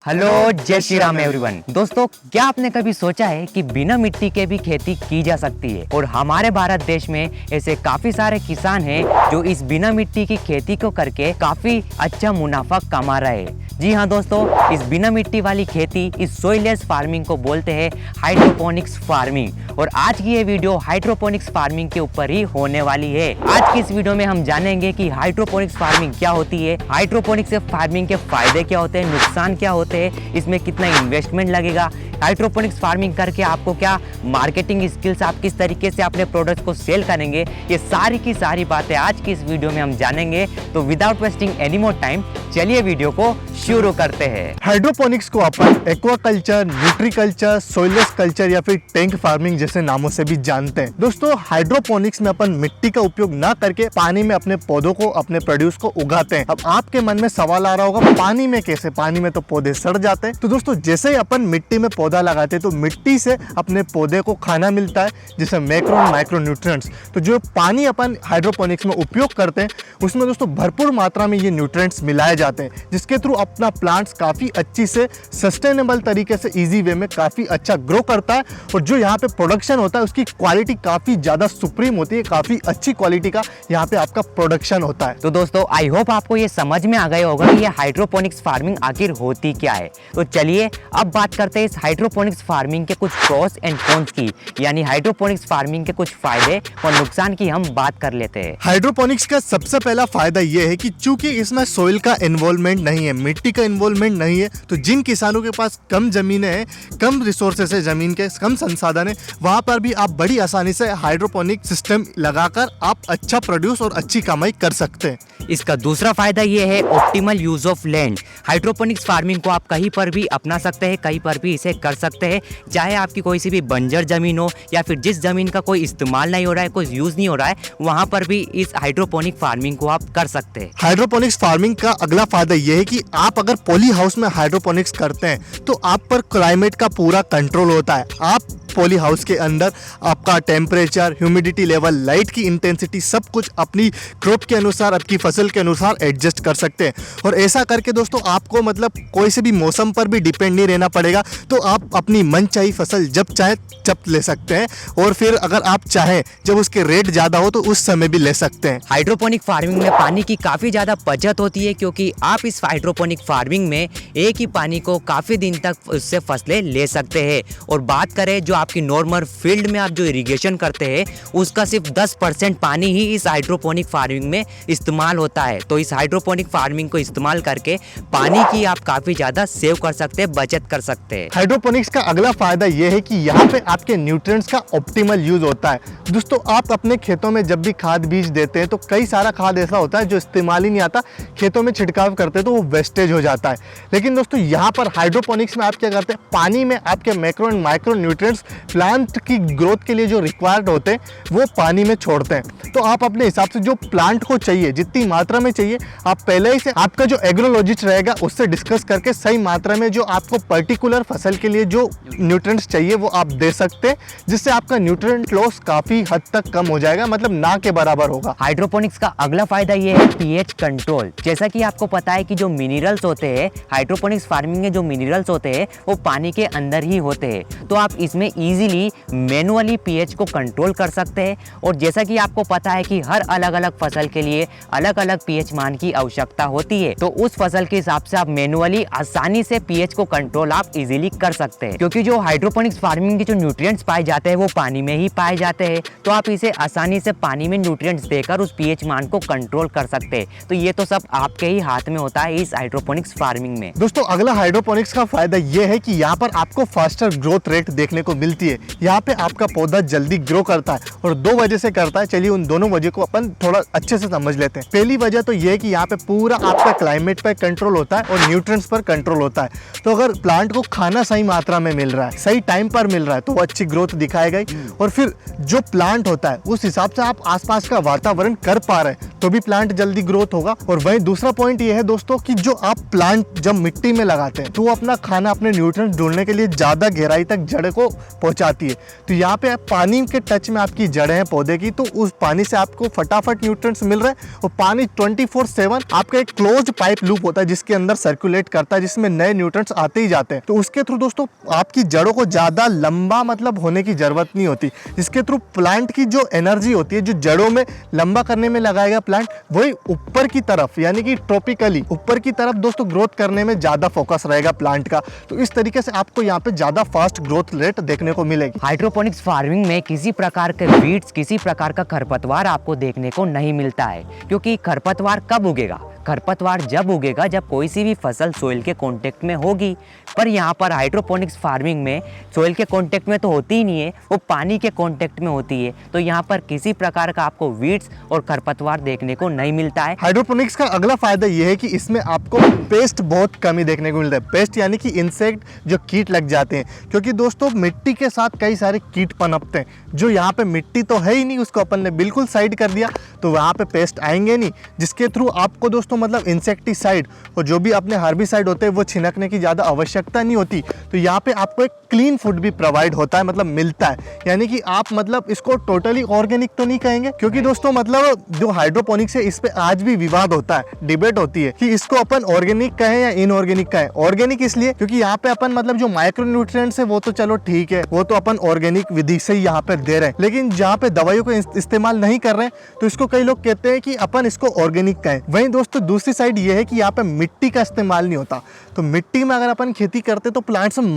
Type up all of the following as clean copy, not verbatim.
Hello जय Shri Ram everyone. दोस्तों, क्या आपने कभी सोचा है कि बिना मिट्टी के भी खेती की जा सकती है? और हमारे भारत देश में ऐसे काफी सारे किसान हैं जो इस बिना मिट्टी की खेती को करके काफी अच्छा मुनाफा कमा रहे हैं। जी हाँ दोस्तों, इस बिना मिट्टी वाली खेती, इस सोइललेस फार्मिंग को बोलते हैं हाइड्रोपोनिक्स फार्मिंग। और आज की ये वीडियो हाइड्रोपोनिक्स फार्मिंग के ऊपर ही होने वाली है। आज की इस वीडियो में हम जानेंगे कि हाइड्रोपोनिक्स फार्मिंग क्या होती है, हाइड्रोपोनिक्स फार्मिंग के फायदे क्या होते हैं, नुकसान क्या होते हैं, इसमें कितना इन्वेस्टमेंट लगेगा, हाइड्रोपोनिक्स फार्मिंग करके आपको क्या मार्केटिंग स्किल्स, आप किस तरीके से अपने प्रोडक्ट्स को सेल करेंगे, ये सारी की सारी बातें आज की इस वीडियो में हम जानेंगे। तो without wasting any more time, चलिए वीडियो को शुरू करते हैं। हाइड्रोपोनिक्स को अपन एक्वाकल्चर, न्यूट्रीकल्चर, सोइललेस कल्चर या फिर टैंक फार्मिंग जैसे नामों से भी जानते हैं। दोस्तों, हाइड्रोपोनिक्स में अपन मिट्टी का उपयोग ना करके पानी में अपने पौधों को, अपने प्रोड्यूस को उगाते हैं। अब आपके मन में सवाल आ रहा होगा, पानी में कैसे? पानी में तो पौधे सड़ जाते हैं। तो दोस्तों, जैसे ही अपन मिट्टी में पौधा लगाते हैं तो मिट्टी से अपने पौधे को खाना मिलता है, जैसे मैक्रो और माइक्रो न्यूट्रिएंट्स। तो जो पानी अपन हाइड्रोपोनिक्स में उपयोग करते हैं उसमें दोस्तों भरपूर मात्रा में ये न्यूट्रिएंट्स मिलाए जाते हैं, जिसके थ्रू अपना प्लांट्स काफी अच्छी से सस्टेनेबल तरीके से इजी वे में काफी अच्छा ग्रो करता है। और जो यहाँ पे प्रोडक्शन होता है उसकी क्वालिटी काफी ज्यादा सुप्रीम होती है, काफी अच्छी क्वालिटी का यहाँ पे आपका प्रोडक्शन होता है। तो दोस्तों, आई होप आपको ये समझ में आ गया होगा कि ये हाइड्रोपोनिक्स फार्मिंग आखिर होती क्या है। तो चलिए अब बात करते हैं इस हाइड्रोपोनिक्स फार्मिंग के कुछ प्रोस एंड कॉन्स की, यानी हाइड्रोपोनिक्स फार्मिंग के कुछ फायदे और नुकसान की हम बात कर लेते हैं। हाइड्रोपोनिक्स का सबसे पहला फायदा ये है कि चूंकि इसमें सोइल का इन्वॉल्वमेंट नहीं है, मिट्टी का इन्वॉल्वमेंट नहीं है, तो जिन किसानों के पास कम जमीनें हैं, कम रिसोर्सेस है, जमीन के कम संसाधन है, वहां पर भी आप बड़ी आसानी से हाइड्रोपोनिक सिस्टम लगाकर आप अच्छा प्रोड्यूस और अच्छी कमाई कर सकते हैं। इसका दूसरा फायदा ये है optimal use of land. Hydroponics farming को आप कहीं पर भी अपना सकते हैं, कहीं पर भी इसे कर सकते हैं, चाहे आपकी कोई सी भी बंजर जमीन हो या फिर जिस जमीन का कोई इस्तेमाल नहीं हो रहा है, कोई यूज नहीं हो रहा है, वहां पर भी इस हाइड्रोपोनिक फार्मिंग को आप कर सकते हैं। हाइड्रोपोनिक्स फार्मिंग का अगला फायदा यह है कि आप अगर पॉली हाउस में हाइड्रोपोनिक्स करते हैं तो आप पर क्लाइमेट का पूरा कंट्रोल होता है। आप पॉली हाउस के अंदर आपका टेम्परेचर, ह्यूमिडिटी लेवल, लाइट की इंटेंसिटी सब कुछ अपनी क्रॉप के अनुसार, आपकी फसल के अनुसार एडजस्ट कर सकते हैं। और ऐसा करके दोस्तों आपको मतलब कोई से भी मौसम पर भी डिपेंड नहीं रहना पड़ेगा। तो आप अपनी मनचाही फसल जब चाहे जब ले सकते हैं, और फिर अगर आप चाहें जब उसके रेट ज़्यादा हो तो उस समय भी ले सकते हैं। हाइड्रोपोनिक फार्मिंग में पानी की काफ़ी ज़्यादा बचत होती है, क्योंकि आप इस हाइड्रोपोनिक फार्मिंग में एक ही पानी को काफ़ी दिन तक उससे फसलें ले सकते हैं। और बात करें जो आपकी नॉर्मल फील्ड में आप जो इरिगेशन करते हैं उसका सिर्फ 10% पानी ही इस हाइड्रोपोनिक फार्मिंग में इस्तेमाल होता है। तो इस हाइड्रोपोनिक फार्मिंग को इस्तेमाल करके पानी की आप काफ़ी ज़्यादा सेव कर सकते हैं, बचत कर सकते हैं। हाइड्रोपोनिक्स का अगला फायदा यह है कि यहाँ पे आपके न्यूट्रिएंट्स का ऑप्टिमल यूज होता है। दोस्तों, आप अपने खेतों में जब भी खाद बीज देते हैं तो कई सारा खाद ऐसा होता है जो इस्तेमाल ही नहीं आता, खेतों में छिड़काव करते हैं तो वो वेस्टेज हो जाता है। लेकिन दोस्तों यहाँ पर हाइड्रोपोनिक्स में आप क्या करते हैं, पानी में आपके macro and micro nutrients plant की ग्रोथ के लिए जो रिक्वायर्ड होते हैं वो पानी में छोड़ते हैं। तो आप अपने हिसाब से जो प्लांट को चाहिए, जितनी मात्रा में चाहिए, आप पहले ही से आपका जो एग्रोलॉजिस्ट रहेगा उससे डिस्कस करके सही मात्रा में जो आपको पर्टिकुलर फसल के लिए जो न्यूट्रिएंट्स चाहिए वो आप दे सकते हैं, जिससे आपका न्यूट्रिएंट लॉस काफी हद तक कम हो जाएगा, मतलब ना के बराबर होगा। हाइड्रोपोनिक्स का अगला फायदा ये है पीएच कंट्रोल। जैसा कि आपको पता है कि जो मिनरल्स होते हैं, हाइड्रोपोनिक्स फार्मिंग में जो मिनरल्स होते हैं वो पानी के अंदर ही होते हैं। तो आप इसमें इजीली मैनुअली पीएच को कंट्रोल कर सकते हैं। और जैसा कि आपको पता है कि हर अलग अलग फसल के लिए अलग अलग पीएच मान की आवश्यकता होती है, तो उस फसल के हिसाब से आप मैनुअली आसानी से पीएच को कंट्रोल आप इजीली कर सकते हैं। क्योंकि जो हाइड्रोपोनिक्स फार्मिंग के जो न्यूट्रिएंट्स पाए जाते हैं वो पानी में ही पाए जाते हैं, तो आप इसे आसानी से पानी में न्यूट्रिएंट्स देकर उस पीएच मान को कंट्रोल कर सकते हैं। तो ये तो सब आपके ही हाथ में होता है इस हाइड्रोपोनिक्स फार्मिंग में। दोस्तों, अगला हाइड्रोपोनिक्स का फायदा यह है कि यहाँ पर आपको फास्टर ग्रोथ रेट देखने को मिलती है। यहाँ पे आपका पौधा जल्दी ग्रो करता है और दो वजह से करता है। चलिए उन दोनों वजह को अपन थोड़ा अच्छे से समझ लेते हैं। पहली वजह तो यह है कि यहाँ पे पूरा आपका क्लाइमेट पर कंट्रोल होता है और न्यूट्रिएंट्स पर कंट्रोल होता है। तो अगर प्लांट को खाना सही मात्रा में मिल रहा है, सही टाइम पर मिल रहा है, तो वो अच्छी ग्रोथ दिखाएगा ही। और फिर जो प्लांट होता है उस हिसाब से आप आसपास का वातावरण कर पा रहे हैं तो भी प्लांट जल्दी ग्रोथ होगा। और वहीं दूसरा पॉइंट ये है दोस्तों कि जो आप प्लांट जब मिट्टी में लगाते हैं तो वो अपना खाना, अपने न्यूट्रिएंट्स ढूंढने के लिए ज्यादा गहराई तक जड़ को पहुंचाती है। तो यहाँ पे पानी के टच में आपकी जड़ें हैं पौधे की, तो उस पानी से आपको फटाफट न्यूट्रिएंट्स मिल रहे हैं। और पानी 24/7 आपका एक क्लोज पाइप लूप होता है जिसके अंदर सर्कुलेट करता है, जिसमें नए न्यूट्रिएंट्स आते ही जाते हैं। तो उसके थ्रू दोस्तों आपकी जड़ों को ज़्यादा लंबा मतलब होने की ज़रूरत नहीं होती, जिसके थ्रू प्लांट की जो एनर्जी होती है जो जड़ों में लंबा करने में लगाएगा प्लांट, वही ऊपर की तरफ यानी कि ट्रॉपिकली ऊपर की तरफ दोस्तों ग्रोथ करने में ज़्यादा फोकस रहेगा प्लांट का। तो इस तरीके से आपको यहाँ पे ज़्यादा फास्ट ग्रोथ रेट देखने को मिलेगी। हाइड्रोपोनिक्स फार्मिंग में किसी प्रकार के वीड्स, किसी प्रकार का खरपतवार आपको देखने को नहीं मिलता है, क्योंकि खरपतवार कब उगेगा? खरपतवार जब उगेगा जब कोई सी भी फसल सोइल के कांटेक्ट में होगी। पर यहाँ पर हाइड्रोपोनिक्स फार्मिंग में सोइल के कांटेक्ट में तो होती ही नहीं है, वो पानी के कांटेक्ट में होती है। तो यहाँ पर किसी प्रकार का आपको वीड्स और खरपतवार देखने को नहीं मिलता है। हाइड्रोपोनिक्स का अगला फायदा यह है कि इसमें आपको पेस्ट बहुत कम ही देखने को मिलता है। पेस्ट यानी कि इंसेक्ट, जो कीट लग जाते हैं, क्योंकि दोस्तों मिट्टी के साथ कई सारे कीट पनपते हैं। जो यहाँ पे मिट्टी तो है ही नहीं, उसको अपन ने बिल्कुल साइड कर दिया, तो वहाँ पे पेस्ट आएंगे नहीं, जिसके थ्रू आपको दोस्तों मतलब इंसेक्टिसाइड और जो भी अपने हार्बिसाइड होते हैं वो छिड़कने की ज़्यादा आवश्यकता नहीं होती। तो यहाँ पे आपको एक क्लीन फूड भी प्रोवाइड होता है, मतलब मिलता है। यानी कि आप मतलब इसको टोटली ऑर्गेनिक तो नहीं कहेंगे, क्योंकि दोस्तों मतलब जो हाइड्रोपोनिक्स है इस पे आज भी विवाद होता है, डिबेट होती है कि इसको अपन ऑर्गेनिक कहें या इनऑर्गेनिक कहें। ऑर्गेनिक इसलिए क्योंकि यहाँ पे अपन मतलब जो माइक्रोन्यूट्रिएंट्स है वो तो चलो ठीक है, वो तो अपन ऑर्गेनिक विधि से ही यहाँ पे दे रहे हैं, लेकिन जहाँ पे दवाइयों को इस्तेमाल नहीं कर रहे हैं तो इसको कई लोग कहते हैं कि अपन इसको ऑर्गेनिक कहें। वहीं दोस्तों दूसरी साइड ये है कि यहाँ पे मिट्टी का इस्तेमाल नहीं होता। तो मिट्टी में अगर अपन खेती करते तो प्लांट्स में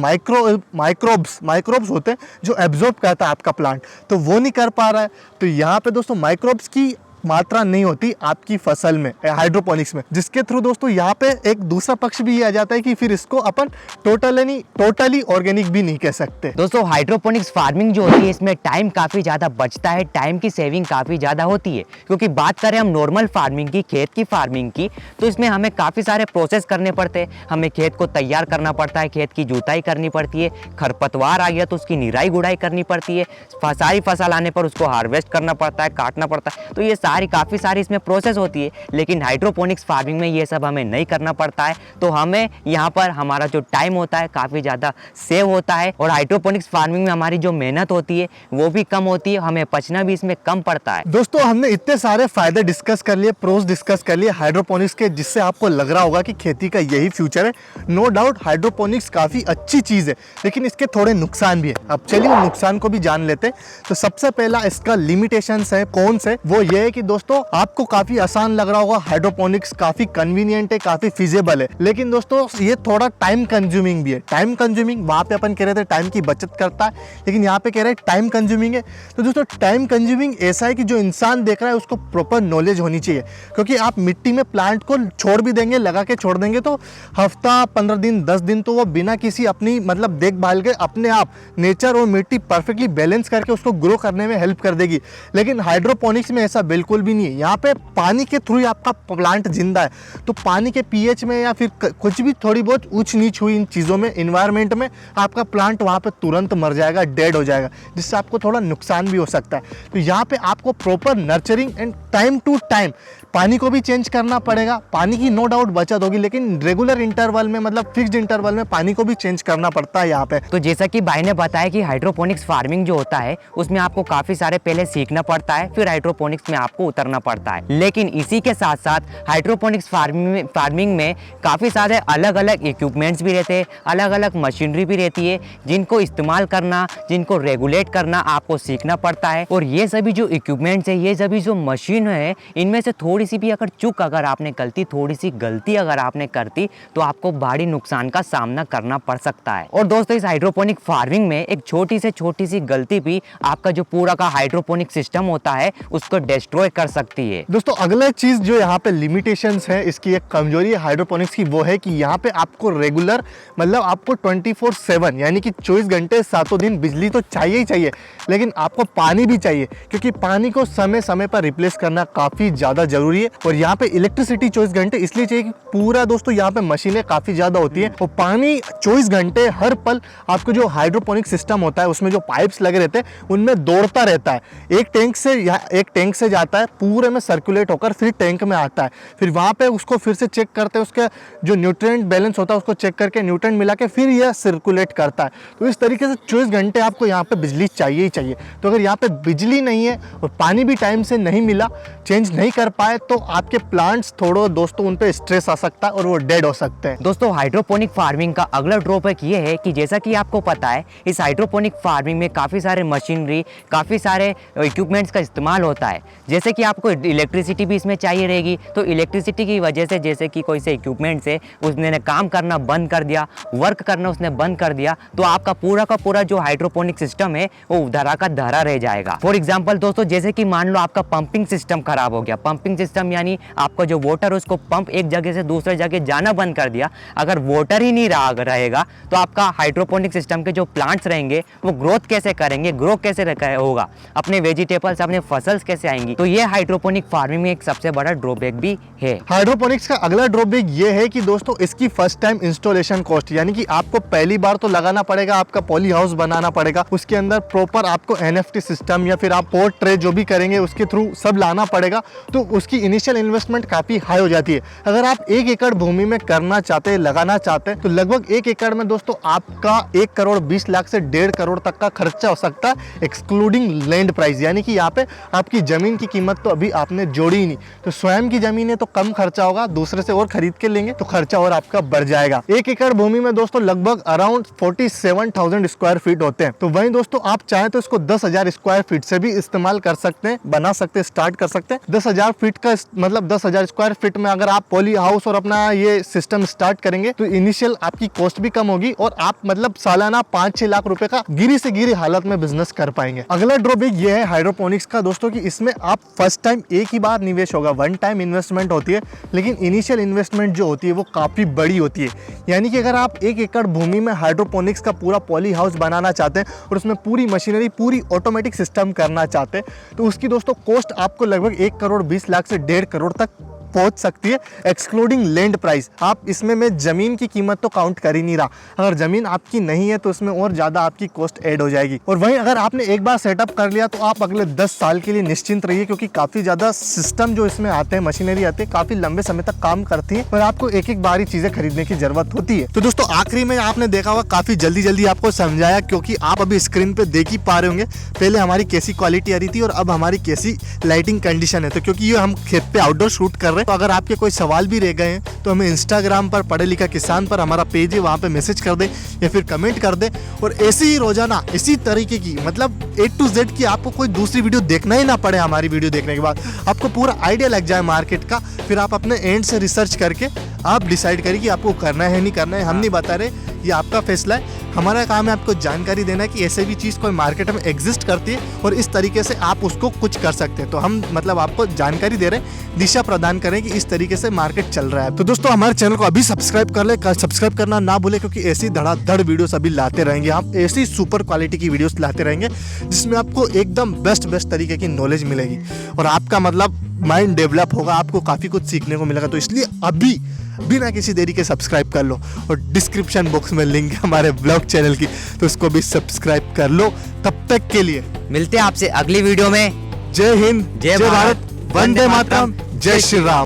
माइक्रोब्स होते हैं जो एब्जॉर्ब करता है आपका प्लांट, तो वो नहीं कर पा रहा है। तो यहाँ पे दोस्तों माइक्रोब्स की मात्रा नहीं होती आपकी फसल में हाइड्रोपोनिक्स में, जिसके थ्रू दोस्तों यहाँ पे एक दूसरा पक्ष भी ये आ जाता है कि फिर इसको अपन टोटली ऑर्गेनिक भी नहीं कह सकते। दोस्तों हाइड्रोपोनिक्स फार्मिंग जो होती है इसमें टाइम काफ़ी ज़्यादा बचता है, टाइम की सेविंग काफ़ी ज़्यादा होती है। क्योंकि बात करें हम नॉर्मल फार्मिंग की, खेत की फार्मिंग की, तो इसमें हमें काफ़ी सारे प्रोसेस करने पड़ते हैं। हमें खेत को तैयार करना पड़ता है, खेत की जुताई करनी पड़ती है, खरपतवार आ गया तो उसकी निराई गुड़ाई करनी पड़ती है, सारी फसल आने पर उसको हार्वेस्ट करना पड़ता है, काटना पड़ता है। तो ये काफ़ी सारी इसमें प्रोसेस होती है, लेकिन हाइड्रोपोनिक्स फार्मिंग में ये सब हमें नहीं करना पड़ता है। तो हमें यहाँ पर हमारा जो टाइम होता है काफ़ी ज़्यादा सेव होता है, और हाइड्रोपोनिक्स फार्मिंग में हमारी जो मेहनत होती है वो भी कम होती है, हमें पचना भी इसमें कम पड़ता है। दोस्तों हमने इतने सारे फायदे डिस्कस कर लिए, प्रोस डिस्कस कर लिए हाइड्रोपोनिक्स के, जिससे आपको लग रहा होगा कि खेती का यही फ्यूचर है। नो डाउट हाइड्रोपोनिक्स काफ़ी अच्छी चीज़ है, लेकिन इसके थोड़े नुकसान भी है। अब चलिए उन नुकसान को भी जान लेते हैं। तो सबसे पहला इसका लिमिटेशंस है, कौन से, वो ये है कि दोस्तों आपको काफी आसान लग रहा होगा, हाइड्रोपोनिक्स काफी कन्वीनियंट है, काफी फिजिबल है, लेकिन दोस्तों ये थोड़ा टाइम कंज्यूमिंग भी है। टाइम कंज्यूमिंग, वहां पे अपन कह रहे थे टाइम की बचत करता है, लेकिन यहाँ पे कह रहे हैं टाइम कंज्यूमिंग है। तो दोस्तों टाइम कंज्यूमिंग ऐसा है कि जो इंसान देख रहा है उसको प्रॉपर नॉलेज होनी चाहिए, क्योंकि आप मिट्टी में प्लांट को छोड़ भी देंगे, लगा के छोड़ देंगे तो हफ्ता 15 दिन 10 दिन तो वो बिना किसी अपनी मतलब देखभाल के अपने आप नेचर और मिट्टी परफेक्टली बैलेंस करके उसको ग्रो करने में हेल्प कर देगी। लेकिन हाइड्रोपोनिक्स में ऐसा बिल्कुल भी नहीं है। यहाँ पे पानी के थ्रू ही आपका प्लांट जिंदा है, तो पानी के पीएच में या फिर कुछ भी थोड़ी बहुत ऊंच नीच हुई इन चीज़ों में, इन्वायरमेंट में, आपका प्लांट वहाँ पे तुरंत मर जाएगा, डेड हो जाएगा, जिससे आपको थोड़ा नुकसान भी हो सकता है। तो यहाँ पे आपको proper nurturing and time to time पानी को भी चेंज करना पड़ेगा। पानी की नो डाउट बचत होगी, लेकिन रेगुलर इंटरवल में मतलब फिक्स्ड इंटरवल में पानी को भी चेंज करना पड़ता है यहाँ पे। तो जैसा कि भाई ने बताया कि हाइड्रोपोनिक्स फार्मिंग जो होता है उसमें आपको काफ़ी सारे पहले सीखना पड़ता है, फिर हाइड्रोपोनिक्स में आपको उतरना पड़ता है। लेकिन इसी के साथ साथ हाइड्रोपोनिक्स फार्मिंग में काफ़ी सारे अलग अलग इक्विपमेंट्स भी रहते हैं, अलग अलग मशीनरी भी रहती है, जिनको इस्तेमाल करना, जिनको रेगुलेट करना आपको सीखना पड़ता है। और ये सभी जो इक्विपमेंट्स है, ये सभी जो मशीन है, इनमें से थोड़ी सी भी अगर चूक अगर आपने थोड़ी सी गलती अगर आपने करती तो आपको भारी नुकसान का सामना करना पड़ सकता है। और दोस्तों इस हाइड्रोपोनिक फार्मिंग में एक छोटी से छोटी सी गलती भी आपका जो पूरा का हाइड्रोपोनिक सिस्टम होता है उसको डिस्ट्रॉय कर सकती है। दोस्तों अगला चीज जो यहाँ पे लिमिटेशंस है, इसकी एक कमजोरी है हाइड्रोपोनिक्स की, वो है कि यहाँ पे आपको रेगुलर मतलब आपको 24/7 यानी कि 24 घंटे 7 दिन बिजली तो चाहिए ही चाहिए, लेकिन आपको पानी भी चाहिए, क्योंकि पानी को समय समय पर रिप्लेस करना काफी ज्यादा जरूरी है। और यहाँ पे इलेक्ट्रिसिटी 24 घंटे इसलिए चाहिए कि पूरा दोस्तों यहाँ पे मशीनें काफी ज्यादा होती है, और पानी 24 घंटे हर पल आपको जो हाइड्रोपोनिक सिस्टम होता है उसमें जो पाइप्स लगे रहते हैं उनमें दौड़ता रहता है। एक टैंक से जाता है, पूरे में सर्कुलेट होकर फिर टैंक में आता है। फिर वहाँ पे उसको फिर से चेक करते हैं, उसके जो न्यूट्रिएंट बैलेंस होता है उसको चेक करके न्यूट्रिएंट मिला के फिर यह सर्कुलेट करता है। तो इस तरीके से 24 घंटे आपको यहाँ पे बिजली चाहिए ही चाहिए। तो अगर यहाँ पे बिजली नहीं है और पानी भी टाइम से नहीं मिला, चेंज नहीं कर पाए, तो आपके प्लांट्स थोड़ा दोस्तों उन पे स्ट्रेस आ सकता है और वो डेड हो सकते हैं। दोस्तों हाइड्रोपोनिक फार्मिंग का अगला ड्रॉबैक ये है कि जैसा कि आपको पता है, इस हाइड्रोपोनिक फार्मिंग में काफ़ी सारे मशीनरी, काफ़ी सारे इक्विपमेंट्स का इस्तेमाल होता है। जैसे कि आपको इलेक्ट्रिसिटी भी इसमें चाहिए रहेगी, तो इलेक्ट्रिसिटी की वजह से जैसे कि कोई से इक्विपमेंट्स है उसने काम करना बंद कर दिया, वर्क करना उसने बंद कर दिया, तो आपका पूरा का पूरा जो हाइड्रोपोनिक सिस्टम है वो धरा का धरा रह जाएगा। फॉर एग्जाम्पल दोस्तों, जैसे कि मान लो आपका पंपिंग सिस्टम खराब हो गया। पंपिंग सिस्टम यानी आपका जो वाटर उसको पंप एक जगह से दूसरे जगह जाना बंद कर दिया। अगर वाटर ही नहीं रहेगा तो आपका हाइड्रोपोनिक सिस्टम के जो प्लांट्स रहेंगे वो ग्रोथ कैसे करेंगे, ग्रो कैसे होगा, अपने वेजिटेबल्स, अपने फसल्स कैसे आएंगी। तो ये हाइड्रोपोनिक फार्मिंग में एक सबसे बड़ा ड्रॉबैक भी है। हाइड्रोपोनिक्स का अगला ड्रॉबैक ये है कि दोस्तों इसकी फर्स्ट टाइम इंस्टॉलेशन कॉस्ट, यानी कि आपको पहली बार तो लगाना पड़ेगा, आपका पॉली हाउस बनाना पड़ेगा, उसके अंदर प्रॉपर आपको एनएफटी सिस्टम या फिर आप पोर्ट ट्रे जो भी करेंगे उसके थ्रू सब लाना पड़ेगा। तो उसकी इनिशियल इन्वेस्टमेंट काफी हाई हो जाती है। अगर आप 1 एकड़ भूमि में करना चाहते हैं, लगाना चाहते हैं, तो लगभग 1 एकड़ में दोस्तों आपका 1 करोड़ 20 लाख से 1.5 करोड़ तक का खर्चा हो सकता है, एक्सक्लूडिंग लैंड प्राइस। यानी कि यहाँ पे आपकी जमीन की कीमत तो अभी आपने जोड़ी ही नहीं। तो स्वयं की जमीन है तो कम खर्चा होगा, दूसरे से और खरीद के लेंगे तो खर्चा और आपका बढ़ जाएगा। 1 एकड़ भूमि में दोस्तों लगभग अराउंड 47,000 स्क्वायर फीट होते हैं। तो वहीं दोस्तों आप चाहें तो इसको 10,000 स्क्वायर फीट से भी इस्तेमाल कर सकते हैं, बना सकते हैं, स्टार्ट कर सकते हैं। 10,000 फीट का मतलब 10,000 स्क्वायर फीट में अगर आप पॉली हाउस और अपना ये सिस्टम स्टार्ट करेंगे तो इनिशियल आपकी कॉस्ट भी कम होगी और आप मतलब सालाना 5-6 लाख रुपए का गिरी से गिरी हालत में बिजनेस कर पाएंगे। अगला ड्रॉबैक ये है हाइड्रोपोनिक्स का दोस्तों कि इसमें आप फर्स्ट टाइम एक ही बार निवेश होगा, वन टाइम इन्वेस्टमेंट होती है, लेकिन इनिशियल इन्वेस्टमेंट जो होती है वो काफी बड़ी होती है। यानी कि अगर आप 1 एकड़ भूमि में हाइड्रोपोनिक्स का पूरा पॉली हाउस बनाना चाहते हैं और उसमें पूरी मशीनरी, पूरी ऑटोमेटिक सिस्टम करना चाहते हैं, तो उसकी दोस्तों कॉस्ट आपको लगभग 1 करोड़ 20 लाख से 1.5 करोड़ तक पहुंच सकती है, एक्सक्लूडिंग लैंड प्राइस। आप इसमें मैं जमीन की कीमत तो काउंट कर ही नहीं रहा। अगर जमीन आपकी नहीं है तो इसमें और ज्यादा आपकी कॉस्ट ऐड हो जाएगी। और वहीं अगर आपने एक बार सेटअप कर लिया तो आप अगले 10 साल के लिए निश्चिंत रहिए, क्योंकि काफी ज्यादा सिस्टम जो इसमें आते हैं, मशीनरी आते हैं, काफी लंबे समय तक काम करती है और आपको एक एक बार ही चीजें खरीदने की जरूरत होती है। तो दोस्तों आखिरी में आपने देखा होगा काफी जल्दी आपको समझाया, क्योंकि आप अभी स्क्रीन पे देख ही पा रहे होंगे पहले हमारी कैसी क्वालिटी आ रही थी और अब हमारी कैसी लाइटिंग कंडीशन है। तो क्योंकि ये हम खेत पे आउटडोर शूट कर रहे हैं, तो अगर आपके कोई सवाल भी रह गए हैं तो हमें इंस्टाग्राम पर पढ़े लिखा किसान पर हमारा पेज है, वहाँ पे मैसेज कर दे या फिर कमेंट कर दे। और ऐसे ही रोजाना इसी तरीके की मतलब A to Z की आपको कोई दूसरी वीडियो देखना ही ना पड़े। हमारी वीडियो देखने के बाद आपको पूरा आइडिया लग जाए मार्केट का, फिर आप अपने एंड से रिसर्च करके आप डिसाइड करिए कि आपको करना है नहीं करना है। हम नहीं बता रहे, ये आपका फैसला है। हमारा काम है आपको जानकारी देना कि ऐसे भी चीज़ कोई मार्केट में एग्जिस्ट करती है और इस तरीके से आप उसको कुछ कर सकते हैं। तो हम मतलब आपको जानकारी दे रहे हैं, दिशा प्रदान करें कि इस तरीके से मार्केट चल रहा है। तो दोस्तों हमारे चैनल को अभी सब्सक्राइब कर ले, सब्सक्राइब करना ना भूले, क्योंकि ऐसी धड़ाधड़ वीडियोस अभी लाते रहेंगे। हम ऐसी सुपर क्वालिटी की वीडियोस लाते रहेंगे जिसमें आपको एकदम बेस्ट तरीके की नॉलेज मिलेगी और आपका मतलब माइंड डेवलप होगा, आपको काफ़ी कुछ सीखने को मिलेगा। तो इसलिए अभी बिना किसी देरी के सब्सक्राइब कर लो और डिस्क्रिप्शन बॉक्स में लिंक है हमारे ब्लॉग चैनल की, तो उसको भी सब्सक्राइब कर लो। तब तक के लिए मिलते हैं आपसे अगली वीडियो में। जय हिंद, जय भारत, वंदे मातरम, जय श्री राम।